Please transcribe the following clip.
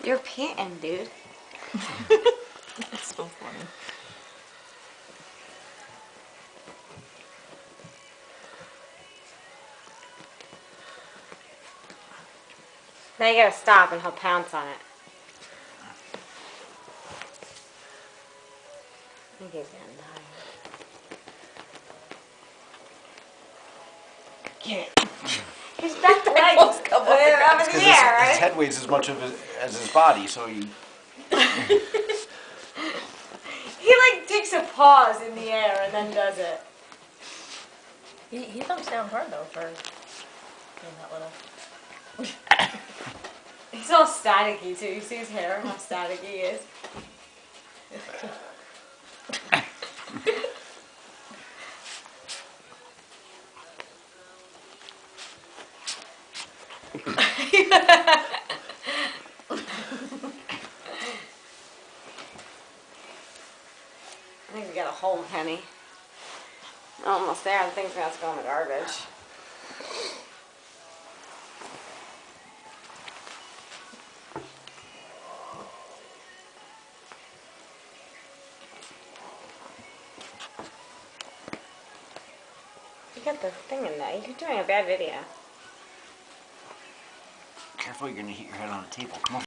You're panting, dude. That's so funny. Now you gotta stop and he'll pounce on it. I think he's getting tired. His back legs come up are up in Because the air, his right? head weighs as much as his body, so he... He like takes a pause in the air and then does it. He thumbs down hard though for being that little. He's all staticky too. You see his hair, how staticky he is. I think we got a whole penny. Almost there. The thing's gonna have to go in the garbage. You got the thing in there. You're doing a bad video. Careful, you're going to hit your head on the table. Come on.